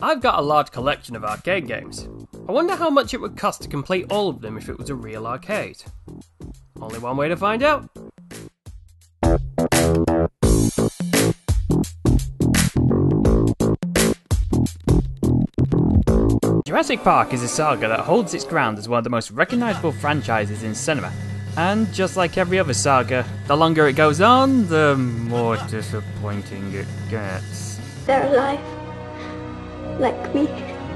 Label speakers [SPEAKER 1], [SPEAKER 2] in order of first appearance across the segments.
[SPEAKER 1] I've got a large collection of arcade games. I wonder how much it would cost to complete all of them if it was a real arcade. Only one way to find out. Jurassic Park is a saga that holds its ground as one of the most recognisable franchises in cinema. And just like every other saga, the longer it goes on, the more disappointing it gets.
[SPEAKER 2] They're alive. Like me.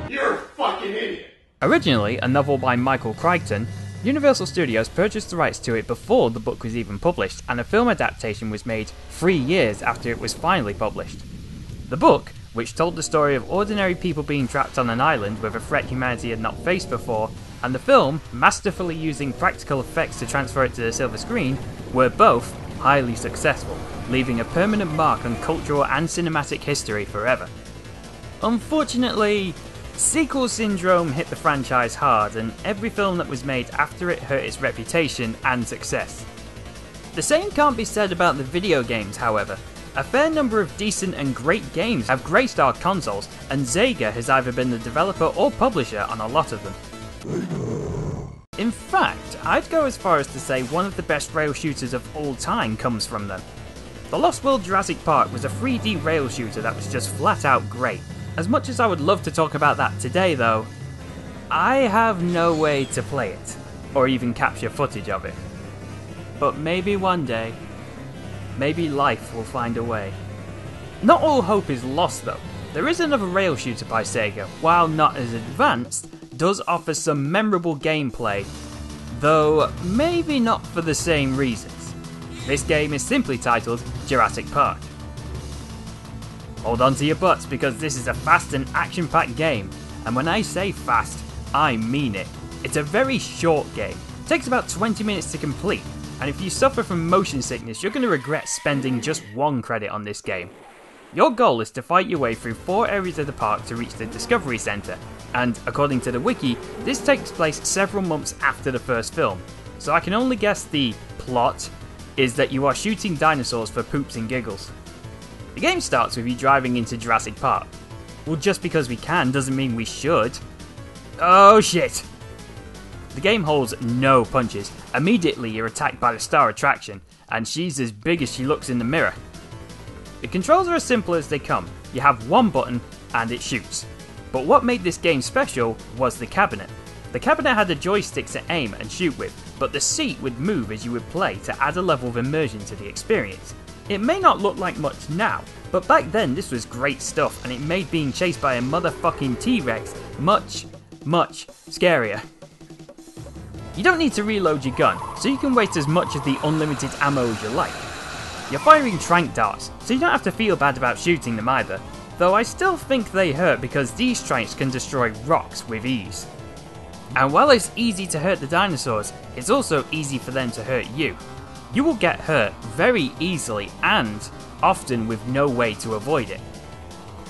[SPEAKER 3] You're a fucking idiot!
[SPEAKER 1] Originally a novel by Michael Crichton, Universal Studios purchased the rights to it before the book was even published, and a film adaptation was made 3 years after it was finally published. The book, which told the story of ordinary people being trapped on an island with a threat humanity had not faced before, and the film, masterfully using practical effects to transfer it to the silver screen, were both highly successful, leaving a permanent mark on cultural and cinematic history forever. Unfortunately, sequel syndrome hit the franchise hard, and every film that was made after it hurt its reputation and success. The same can't be said about the video games, however. A fair number of decent and great games have graced our consoles, and Sega has either been the developer or publisher on a lot of them. In fact, I'd go as far as to say one of the best rail shooters of all time comes from them. The Lost World Jurassic Park was a 3D rail shooter that was just flat out great. As much as I would love to talk about that today though, I have no way to play it, or even capture footage of it. But maybe one day, maybe life will find a way. Not all hope is lost though. There is another rail shooter by Sega, while not as advanced, does offer some memorable gameplay, though maybe not for the same reasons. This game is simply titled Jurrasic Park. Hold on to your butts because this is a fast and action-packed game, and when I say fast, I mean it. It's a very short game, it takes about 20 minutes to complete, and if you suffer from motion sickness you're going to regret spending just 1 credit on this game. Your goal is to fight your way through 4 areas of the park to reach the Discovery Centre, and according to the wiki, this takes place several months after the first film, so I can only guess the plot is that you are shooting dinosaurs for poops and giggles. The game starts with you driving into Jurassic Park. Well, just because we can doesn't mean we should. Oh shit! The game holds no punches. Immediately you're attacked by the star attraction, and she's as big as she looks in the mirror. The controls are as simple as they come. You have one button and it shoots. But what made this game special was the cabinet. The cabinet had a joystick to aim and shoot with, but the seat would move as you would play to add a level of immersion to the experience. It may not look like much now, but back then this was great stuff, and it made being chased by a motherfucking T-Rex much, much scarier. You don't need to reload your gun, so you can waste as much of the unlimited ammo as you like. You're firing tranq darts, so you don't have to feel bad about shooting them either, though I still think they hurt because these tranqs can destroy rocks with ease. And while it's easy to hurt the dinosaurs, it's also easy for them to hurt you. You will get hurt very easily and often with no way to avoid it.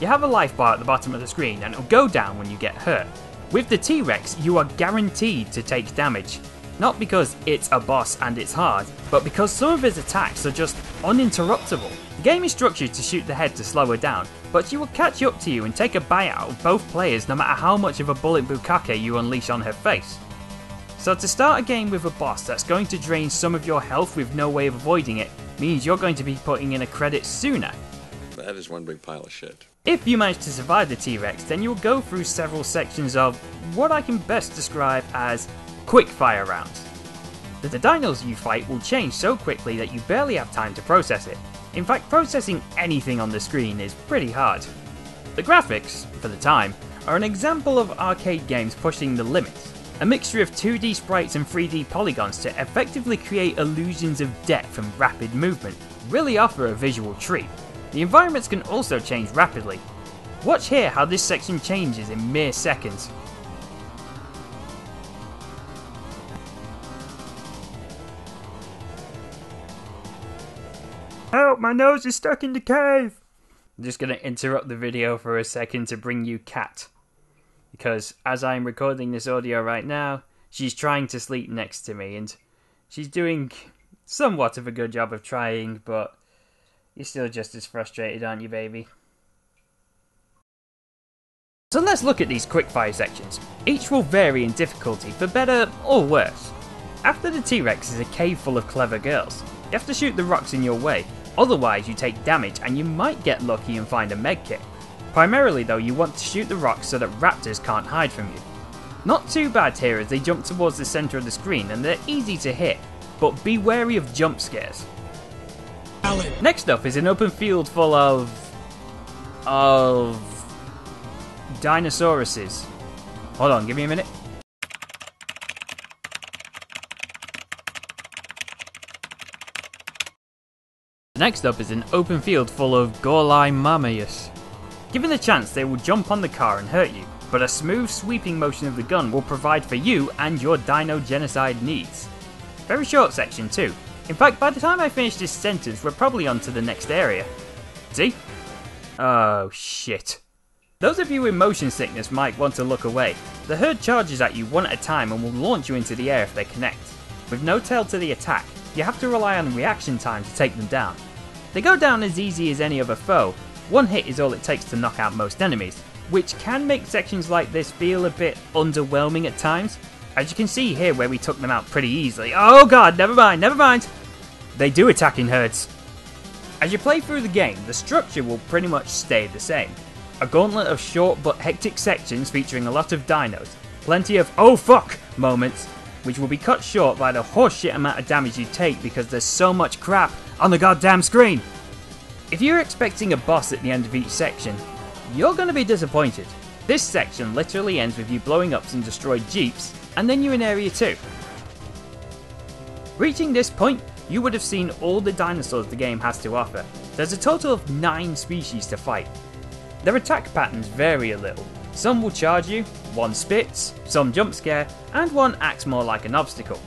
[SPEAKER 1] You have a life bar at the bottom of the screen and it'll go down when you get hurt. With the T-Rex, you are guaranteed to take damage. Not because it's a boss and it's hard, but because some of his attacks are just uninterruptible. The game is structured to shoot the head to slow her down, but she will catch up to you and take a bite out of both players no matter how much of a bullet bukkake you unleash on her face. So to start a game with a boss that's going to drain some of your health with no way of avoiding it, means you're going to be putting in a credit sooner.
[SPEAKER 3] That is one big pile of shit.
[SPEAKER 1] If you manage to survive the T-Rex, then you'll go through several sections of what I can best describe as quick-fire rounds. The dinos you fight will change so quickly that you barely have time to process it. In fact, processing anything on the screen is pretty hard. The graphics, for the time, are an example of arcade games pushing the limits. A mixture of 2D sprites and 3D polygons to effectively create illusions of depth and rapid movement really offer a visual treat. The environments can also change rapidly. Watch here how this section changes in mere seconds. Help, my nose is stuck in the cave! I'm just going to interrupt the video for a second to bring you Cat. Because as I'm recording this audio right now, she's trying to sleep next to me, and she's doing somewhat of a good job of trying, but you're still just as frustrated, aren't you, baby? So let's look at these quickfire sections. Each will vary in difficulty for better or worse. After the T-Rex is a cave full of clever girls. You have to shoot the rocks in your way, otherwise you take damage and you might get lucky and find a medkit. Primarily though, you want to shoot the rocks so that raptors can't hide from you. Not too bad here as they jump towards the centre of the screen and they're easy to hit, but be wary of jump scares. Next up is an open field full of dinosauruses. Hold on, give me a minute. Next up is an open field full of Gorlai Mamaeus. Given the chance, they will jump on the car and hurt you, but a smooth sweeping motion of the gun will provide for you and your dino genocide needs. Very short section too. In fact, by the time I finish this sentence, we're probably on to the next area. See? Oh shit. Those of you with motion sickness might want to look away. The herd charges at you one at a time and will launch you into the air if they connect. With no tail to the attack, you have to rely on reaction time to take them down. They go down as easy as any other foe. One hit is all it takes to knock out most enemies, which can make sections like this feel a bit underwhelming at times. As you can see here where we took them out pretty easily. Oh god, never mind. They do attack in herds. As you play through the game, the structure will pretty much stay the same. A gauntlet of short but hectic sections featuring a lot of dinos, plenty of oh fuck moments, which will be cut short by the horseshit amount of damage you take because there's so much crap on the goddamn screen. If you're expecting a boss at the end of each section, you're going to be disappointed. This section literally ends with you blowing up some destroyed jeeps, and then you're in Area 2. Reaching this point, you would have seen all the dinosaurs the game has to offer. There's a total of 9 species to fight. Their attack patterns vary a little. Some will charge you, one spits, some jump scare, and one acts more like an obstacle.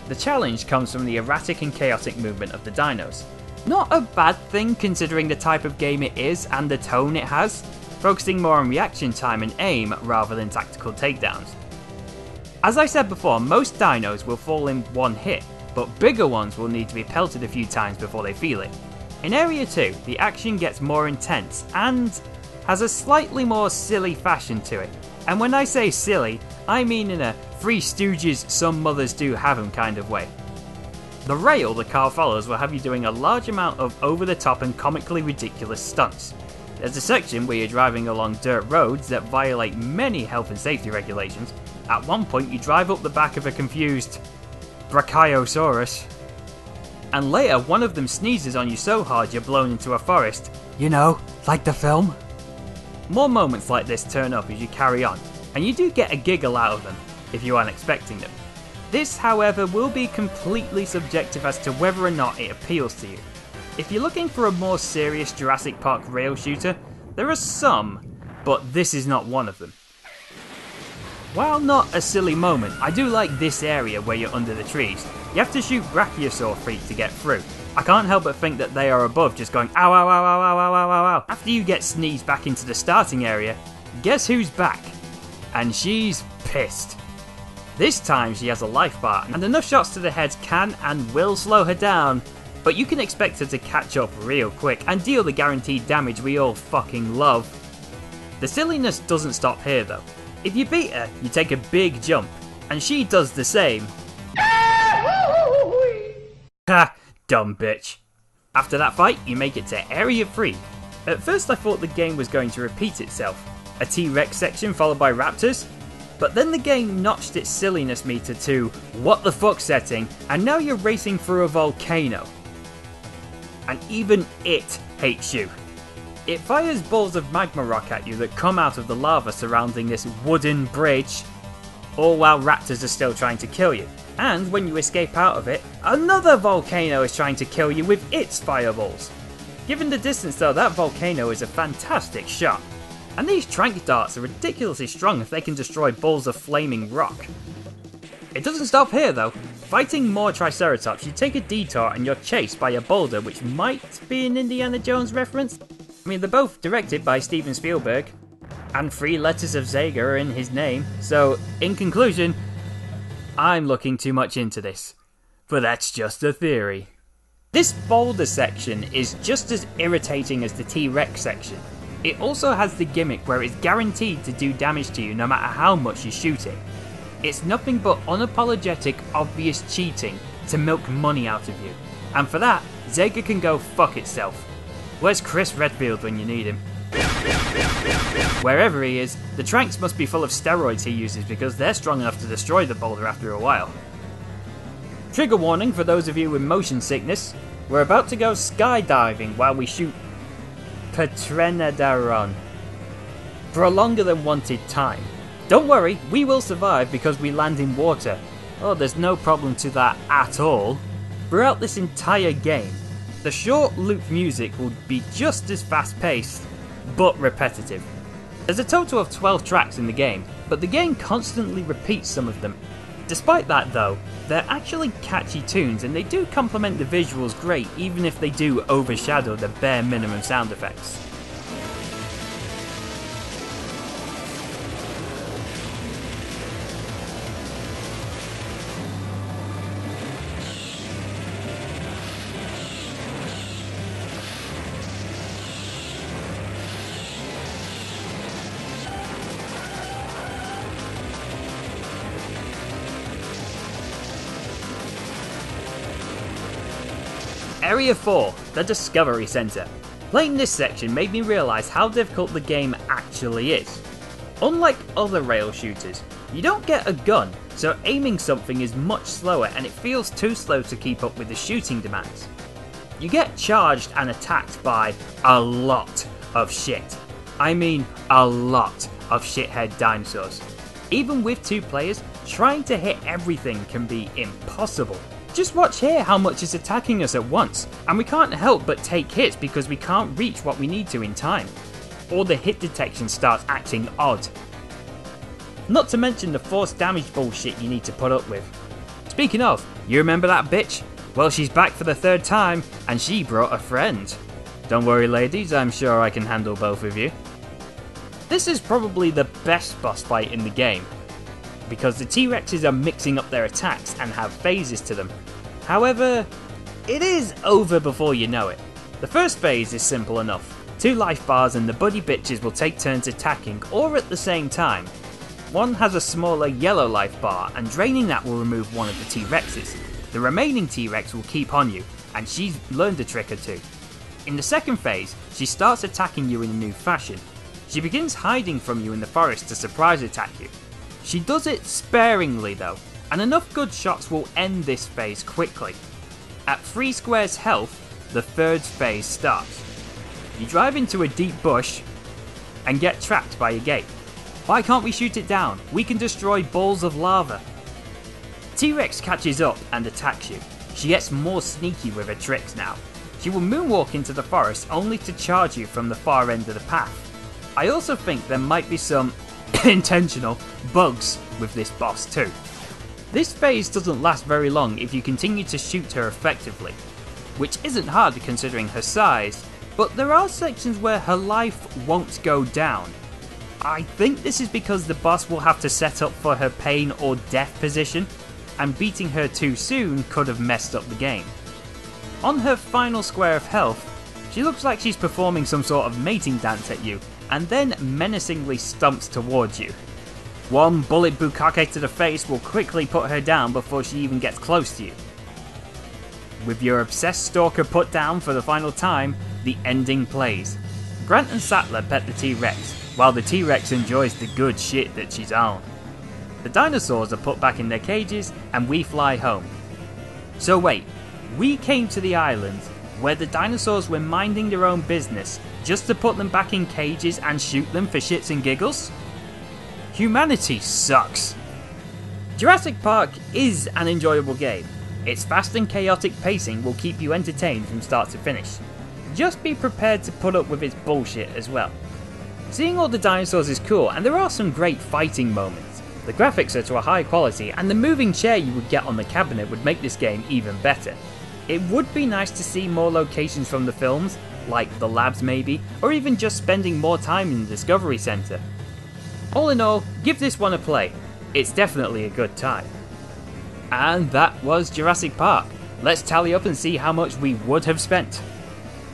[SPEAKER 1] The challenge comes from the erratic and chaotic movement of the dinos. Not a bad thing considering the type of game it is and the tone it has, focusing more on reaction time and aim rather than tactical takedowns. As I said before, most dinos will fall in one hit, but bigger ones will need to be pelted a few times before they feel it. In Area 2, the action gets more intense and has a slightly more silly fashion to it. And when I say silly, I mean in a Three Stooges some mothers do have 'em kind of way. The rail the car follows will have you doing a large amount of over-the-top and comically ridiculous stunts. There's a section where you're driving along dirt roads that violate many health and safety regulations. At one point you drive up the back of a confused Brachiosaurus, and later one of them sneezes on you so hard you're blown into a forest. You know, like the film? More moments like this turn up as you carry on, and you do get a giggle out of them, if you aren't expecting them. This, however, will be completely subjective as to whether or not it appeals to you. If you're looking for a more serious Jurassic Park rail shooter, there are some, but this is not one of them. While not a silly moment, I do like this area where you're under the trees. You have to shoot brachiosaur feet to get through. I can't help but think that they are above just going ow ow ow ow ow ow ow ow ow. After you get sneezed back into the starting area, guess who's back? And she's pissed. This time she has a life bar, and enough shots to the head can and will slow her down, but you can expect her to catch up real quick and deal the guaranteed damage we all fucking love. The silliness doesn't stop here though. If you beat her, you take a big jump, and she does the same. Ha, dumb bitch. After that fight, you make it to Area 3. At first I thought the game was going to repeat itself. A T-Rex section followed by raptors, but then the game notched its silliness meter to what the fuck setting, and now you're racing through a volcano. And even it hates you. It fires balls of magma rock at you that come out of the lava surrounding this wooden bridge, all while raptors are still trying to kill you. And when you escape out of it, another volcano is trying to kill you with its fireballs. Given the distance though, that volcano is a fantastic shot. And these trank darts are ridiculously strong if they can destroy balls of flaming rock. It doesn't stop here though. Fighting more Triceratops, you take a detour and you're chased by a boulder which might be an Indiana Jones reference. I mean, they're both directed by Steven Spielberg, and 3 letters of Sega are in his name, so in conclusion, I'm looking too much into this. But that's just a theory. This boulder section is just as irritating as the T-Rex section. It also has the gimmick where it's guaranteed to do damage to you no matter how much you shoot it. It's nothing but unapologetic, obvious cheating to milk money out of you. And for that, Sega can go fuck itself. Where's Chris Redfield when you need him? Wherever he is, the tranks must be full of steroids he uses because they're strong enough to destroy the boulder after a while. Trigger warning for those of you with motion sickness. We're about to go skydiving while we shoot Petrenadaron for a longer than wanted time. Don't worry, we will survive because we land in water. Oh, there's no problem to that at all. Throughout this entire game, the short loop music will be just as fast paced, but repetitive. There's a total of 12 tracks in the game, but the game constantly repeats some of them. Despite that though, they're actually catchy tunes and they do complement the visuals great even if they do overshadow the bare minimum sound effects. Area 4, the Discovery Center. Playing this section made me realise how difficult the game actually is. Unlike other rail shooters, you don't get a gun, so aiming something is much slower and it feels too slow to keep up with the shooting demands. You get charged and attacked by a lot of shit. I mean a lot of shithead dinosaurs. Even with 2 players, trying to hit everything can be impossible. Just watch here how much is attacking us at once, and we can't help but take hits because we can't reach what we need to in time. Or the hit detection starts acting odd. Not to mention the force damage bullshit you need to put up with. Speaking of, you remember that bitch? Well, she's back for the 3rd time, and she brought a friend. Don't worry ladies, I'm sure I can handle both of you. This is probably the best boss fight in the game, because the T-Rexes are mixing up their attacks and have phases to them. However, it is over before you know it. The first phase is simple enough. 2 life bars and the buddy bitches will take turns attacking or at the same time. One has a smaller yellow life bar and draining that will remove one of the T-Rexes. The remaining T-Rex will keep on you and she's learned a trick or two. In the second phase, she starts attacking you in a new fashion. She begins hiding from you in the forest to surprise attack you. She does it sparingly though, and enough good shots will end this phase quickly. At 3 squares health, the 3rd phase starts. You drive into a deep bush and get trapped by a gate. Why can't we shoot it down? We can destroy balls of lava. T-Rex catches up and attacks you. She gets more sneaky with her tricks now. She will moonwalk into the forest only to charge you from the far end of the path. I also think there might be some intentional bugs with this boss too. This phase doesn't last very long if you continue to shoot her effectively, which isn't hard considering her size, but there are sections where her life won't go down. I think this is because the boss will have to set up for her pain or death position, and beating her too soon could have messed up the game. On her final square of health, she looks like she's performing some sort of mating dance at you, and then menacingly stomps towards you. One bullet bukkake to the face will quickly put her down before she even gets close to you. With your obsessed stalker put down for the final time, the ending plays. Grant and Sattler pet the T-Rex, while the T-Rex enjoys the good shit that she's on. The dinosaurs are put back in their cages, and we fly home. So wait, we came to the island where the dinosaurs were minding their own business just to put them back in cages and shoot them for shits and giggles? Humanity sucks. Jurassic Park is an enjoyable game. Its fast and chaotic pacing will keep you entertained from start to finish. Just be prepared to put up with its bullshit as well. Seeing all the dinosaurs is cool, and there are some great fighting moments. The graphics are to a high quality, and the moving chair you would get on the cabinet would make this game even better. It would be nice to see more locations from the films, like the labs maybe, or even just spending more time in the Discovery Center. All in all, give this one a play. It's definitely a good time. And that was Jurassic Park. Let's tally up and see how much we would have spent.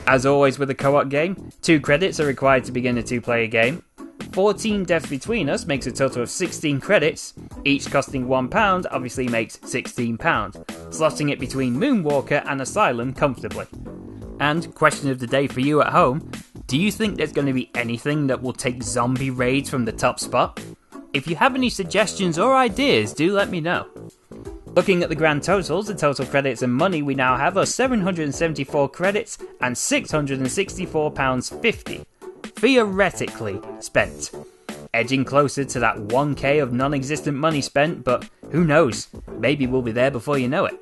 [SPEAKER 1] As always with a co-op game, 2 credits are required to begin a 2-player game. 14 deaths between us makes a total of 16 credits, each costing £1 obviously makes £16, slotting it between Moonwalker and Asylum comfortably. And question of the day for you at home, do you think there's going to be anything that will take zombie raids from the top spot? If you have any suggestions or ideas, do let me know. Looking at the grand totals, the total credits and money we now have are 774 credits and £664.50, theoretically spent. Edging closer to that 1k of non-existent money spent, but who knows, maybe we'll be there before you know it.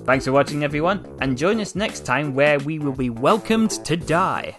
[SPEAKER 1] Thanks for watching everyone, and join us next time where we will be welcomed to die.